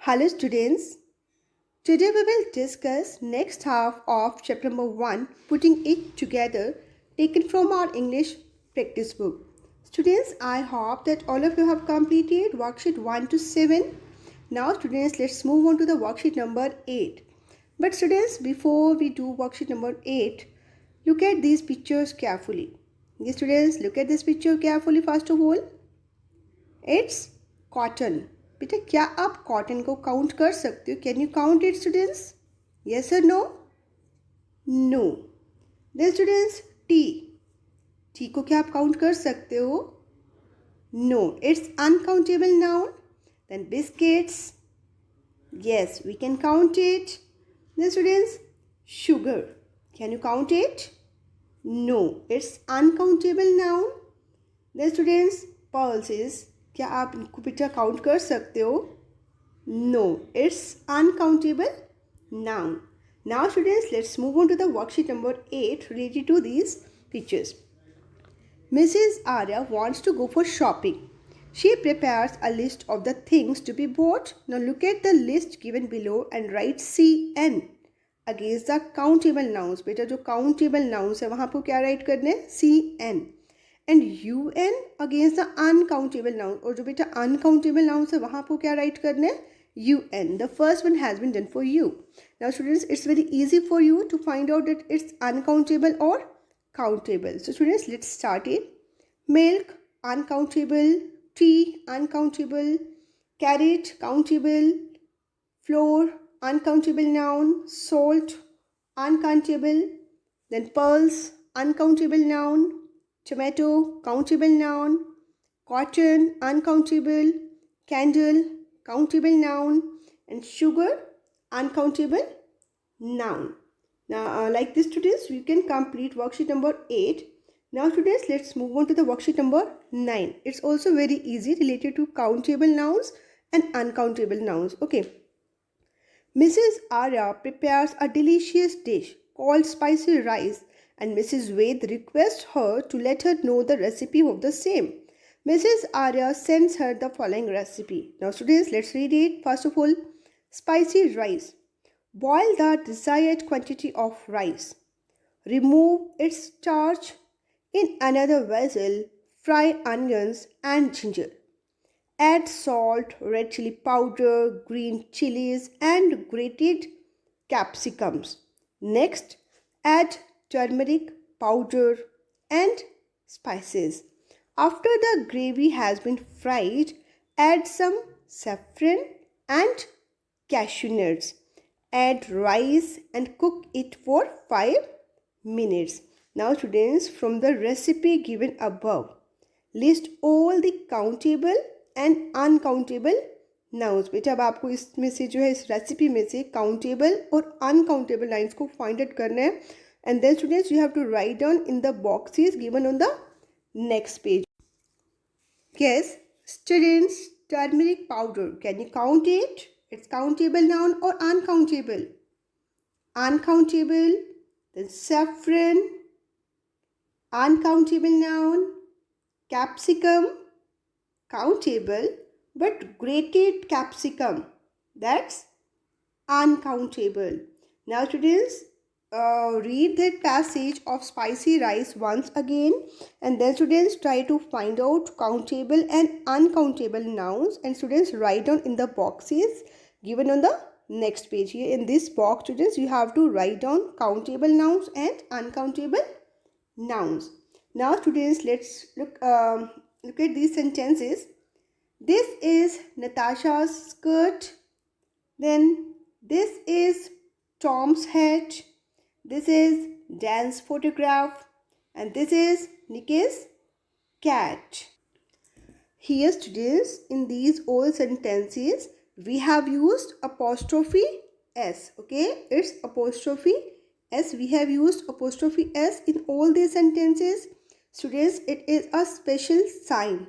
Hello students, today we will discuss next half of chapter number 1, putting it together, taken from our English practice book. Students, I hope that all of you have completed worksheet 1 to 7. Now students, let's move on to the worksheet number 8. But students, before we do worksheet number 8, look at these pictures carefully. Okay, students, look at this picture carefully first of all. It's cotton. बेटा क्या आप cotton को count कर सकते हो? Can you count it students? Yes और no? No. Then students, tea को क्या आप काउंट कर सकते हो? No, it's uncountable noun. Then biscuits, yes, we can count it. Then students, sugar, can you count it? No, it's uncountable noun. Then students, pulses, क्या आप इनको बेटा काउंट कर सकते हो? No, it's uncountable noun. Now students, let's move on to the worksheet number 8 related to these pictures. Mrs. Arya wants to go for shopping. She prepares a list of the things to be bought. Now look at the list given below and write CN against the countable nouns. बेटा जो countable nouns है वहाँ पर क्या write करने हैं? CN. And UN against the uncountable nouns. और जो बेटा uncountable nouns है वहाँ पर क्या write करने हैं? UN. The first one has been done for you. Now students, it's very easy for you to find out that it's uncountable or countable. So students, let's start it. Milk, uncountable. Tea, uncountable. Carrot, countable. Flour, uncountable noun. Salt, uncountable. Then pearls, uncountable noun. Tomato, countable noun. Cotton, uncountable. Candle, countable noun. And sugar, uncountable noun. Now like this students, we can complete worksheet number 8. Now students, let's move on to the worksheet number 9. It's also very easy related to countable nouns and uncountable nouns. Okay. Mrs. Arya prepares a delicious dish called spicy rice and Mrs. Ved requests her to let her know the recipe of the same. Mrs. Arya sends her the following recipe. Now students, let's read it. First of all, spicy rice. Boil the desired quantity of rice. Remove its starch. In another vessel, fry onions and ginger. Add salt, red chili powder, green chilies and grated capsicums. Next, add turmeric powder and spices. After the gravy has been fried, add some saffron and cashew nuts. Add rice and cook it for 5 minutes. Now students, from the recipe given above, list all the countable and uncountable nouns. बेटा अब आपको इसमें से जो है इस recipe में से countable और uncountable lines को find out करना है. And then students, you have to write down in the boxes given on the next page. Yes, students, turmeric powder, can you count it? It's countable noun or uncountable? Uncountable. Then saffron, uncountable noun. Capsicum, countable, but grated capsicum, that's uncountable. Now students, read that passage of spicy rice once again, and then students try to find out countable and uncountable nouns, and students write down in the boxes given on the next page. Here in this box students, you have to write down countable nouns and uncountable nouns. Now students, let's look at these sentences. This is Natasha's skirt. Then this is Tom's hat. This is Dan's photograph. And this is Nikki's cat. Here students, in these all sentences, we have used apostrophe S. Okay, it's apostrophe S. We have used apostrophe S in all these sentences. Students, it is a special sign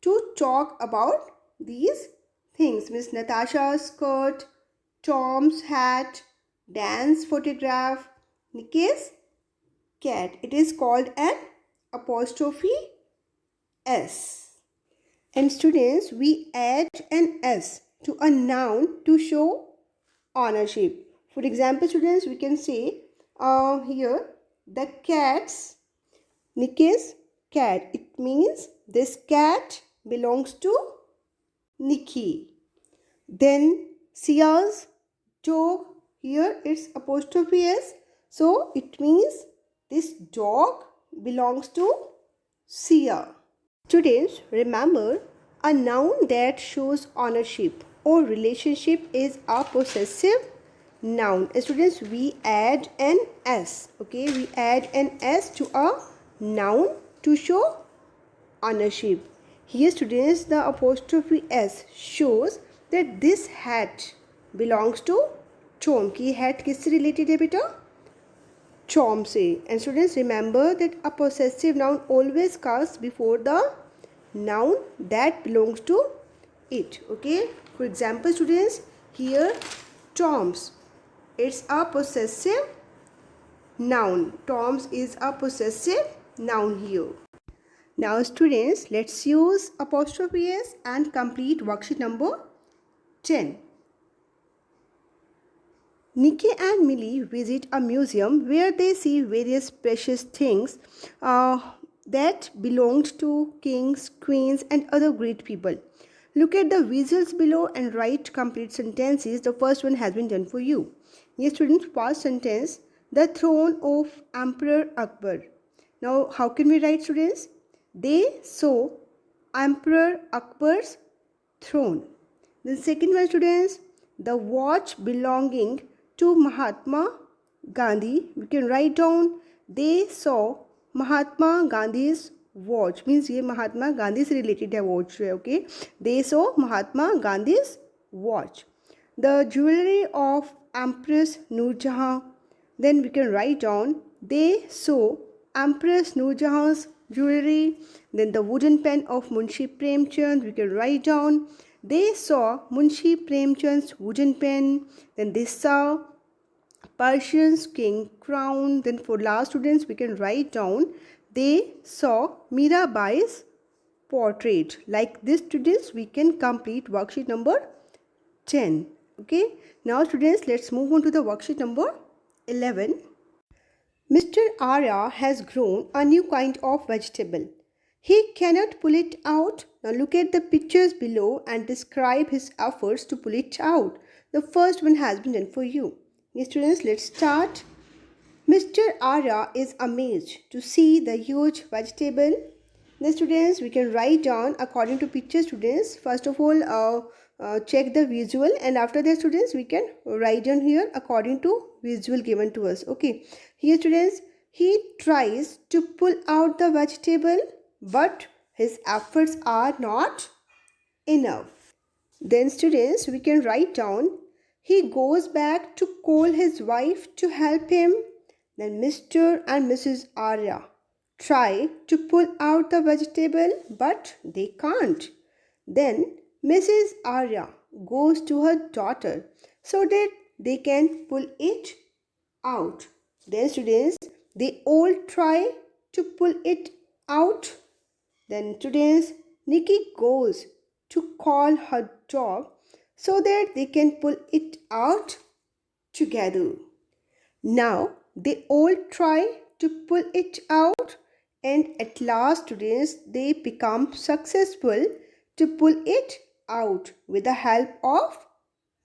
to talk about these things. Miss Natasha's skirt, Tom's hat, Dan's photograph, Nikki's cat. It is called an apostrophe S. And students, we add an S to a noun to show ownership. For example, students, we can say here the cat's Nikki's cat. It means this cat belongs to Nikki. Then Sia's dog, here it's apostrophe S. So it means this dog belongs to Sia. Students, remember, a noun that shows ownership or relationship is a possessive noun. Students, we add an S. Okay, we add an S to a noun to show ownership. Here, students, the apostrophe S shows that this hat belongs to Tom. की hat किससे related है बेटा? Tom से. And students, remember that a possessive noun always comes before the noun that belongs to it. Okay. For example, students, here Tom's. It's a possessive noun. Tom's is a possessive noun here. Now students, let's use apostrophe S and complete worksheet number 10. Nikki and Millie visit a museum where they see various precious things that belonged to kings, queens and other great people. Look at the visuals below and write complete sentences. The first one has been done for you. Yes students, first sentence, the throne of Emperor Akbar. Now how can we write students? They saw Emperor Akbar's throne. The second one students, the watch belonging to Mahatma Gandhi. We can write down they saw Mahatma Gandhi's watch. Means ये Mahatma Gandhi से related है watch है. Okay. They saw Mahatma Gandhi's watch. The jewelry of Empress Noorjahan. Then we can write down they saw Empress Noorjahan's jewelry. Then the wooden pen of Munshi Premchand. We can write down they saw Munshi Premchand's wooden pen. Then they saw Persian's king crown. Then for last students, we can write down they saw Mirabai's portrait. Like this students, we can complete worksheet number 10. Okay. Now students, let's move on to the worksheet number 11. Mr. Arya has grown a new kind of vegetable. He cannot pull it out. Now look at the pictures below and describe his efforts to pull it out. The first one has been done for you. Yes, students, let's start. Mr. Arya is amazed to see the huge vegetable. The students, we can write down according to picture students. First of all, check the visual and after that students, we can write down here according to visual given to us. Okay. Here students, he tries to pull out the vegetable but his efforts are not enough. Then students, we can write down he goes back to call his wife to help him. Then Mr. and Mrs. Arya try to pull out the vegetable but they can't. Then Mrs. Arya goes to her daughter so that they can pull it out. Then students, they all try to pull it out. Then students, Nikki goes to call her dog so that they can pull it out together. Now they all try to pull it out and at last students, they become successful to pull it out with the help of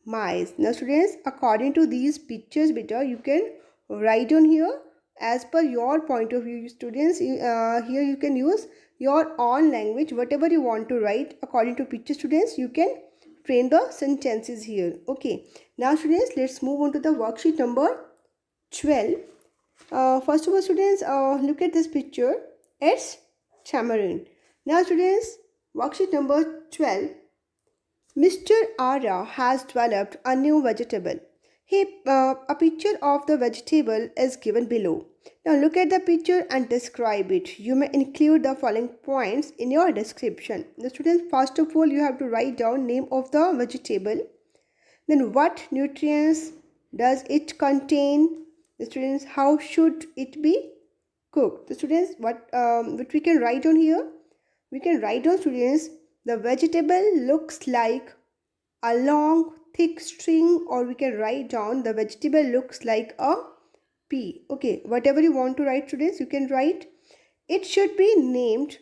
mice. Now students, according to these pictures beta, you can write on here as per your point of view. Students, here you can use your own language, whatever you want to write according to picture. Students, you can frame the sentences here. Okay, now students, let's move on to the worksheet number 12. First of all students, look at this picture. It's tamarind. Now students, worksheet number 12. Mr. Arya has developed a new vegetable. A picture of the vegetable is given below. Now look at the picture and describe it. You may include the following points in your description. The students, first of all, you have to write down name of the vegetable. Then what nutrients does it contain? The students, how should it be cooked? The students, what we can write on here? We can write down students, the vegetable looks like a long thick string, or we can write down the vegetable looks like a pea. Okay, whatever you want to write, students, you can write. It should be named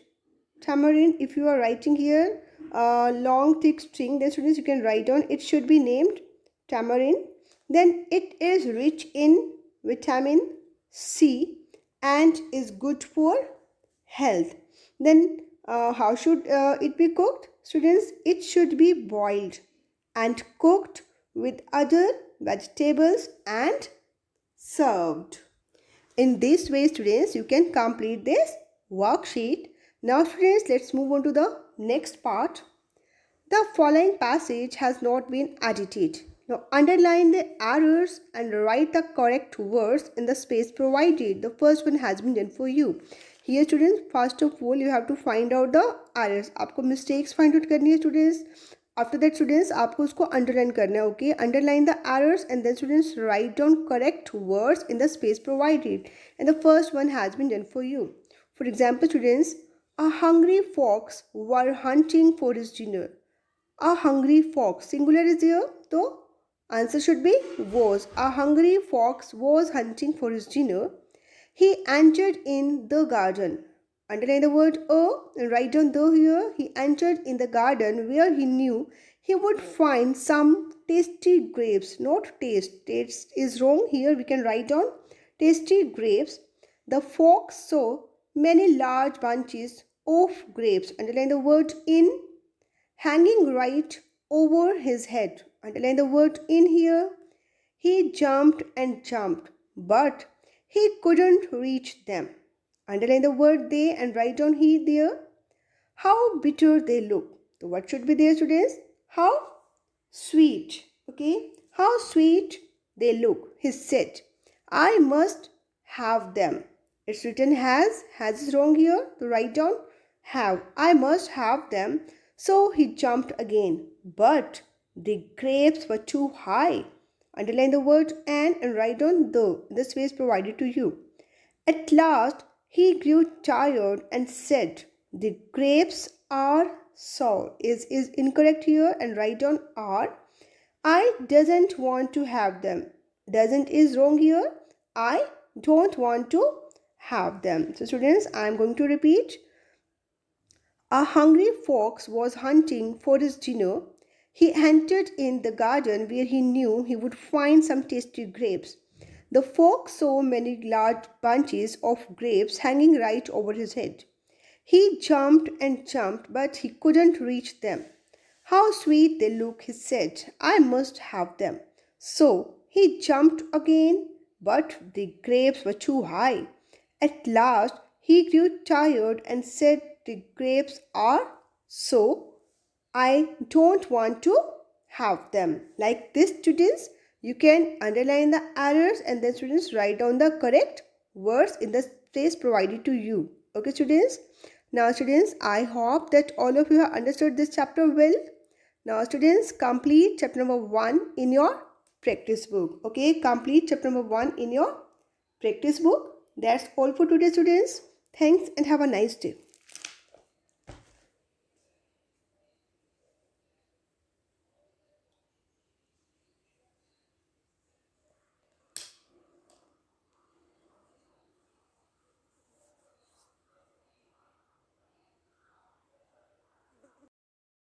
tamarind. If you are writing here a long thick string, then students you can write down it should be named tamarind. Then it is rich in vitamin C and is good for health. Then how should it be cooked? Students, it should be boiled and cooked with other vegetables and served. In this way, students, you can complete this worksheet. Now, students, let's move on to the next part. The following passage has not been edited. Now, underline the errors and write the correct words in the space provided. The first one has been done for you. Here, students, first of all, you have to find out the errors. आपको mistakes find out करनी है, students. After that, students, आपको उसको underline करना है. Okay, underline the errors and then, students, write down correct words in the space provided. And the first one has been done for you. For example, students, a hungry fox were hunting for his dinner. A hungry fox, singular is here, so answer should be was. A hungry fox was hunting for his dinner. He entered in the garden. Underline the word a and write down the here. He entered in the garden where he knew he would find some tasty grapes. Not taste. Taste is wrong. Here we can write down tasty grapes. The fox saw many large bunches of grapes. Underline the word in, hanging right over his head. Underline the word in here. He jumped and jumped, but he couldn't reach them. Underline the word they and write down he there. How bitter they look. So what should be there, students? How sweet. Okay. How sweet they look. He said, I must have them. It's written has. Has is wrong here. So write down have. I must have them. So he jumped again. But the grapes were too high. Underline the word and write down the. This way is provided to you. At last, he grew tired and said, the grapes are sour. Is incorrect here and write down are. I doesn't want to have them. Doesn't is wrong here. I don't want to have them. So students, I am going to repeat. A hungry fox was hunting for his dinner. He entered in the garden where he knew he would find some tasty grapes. The fox saw many large bunches of grapes hanging right over his head. He jumped and jumped, but he couldn't reach them. How sweet they look, he said. I must have them. So he jumped again, but the grapes were too high. At last, he grew tired and said, the grapes are so. I don't want to have them. Like this, students, you can underline the errors and then, students, write down the correct words in the space provided to you. Okay, students. Now, students, I hope that all of you have understood this chapter well. Now, students, complete chapter number 1 in your practice book. Okay, complete chapter number 1 in your practice book. That's all for today, students. Thanks and have a nice day.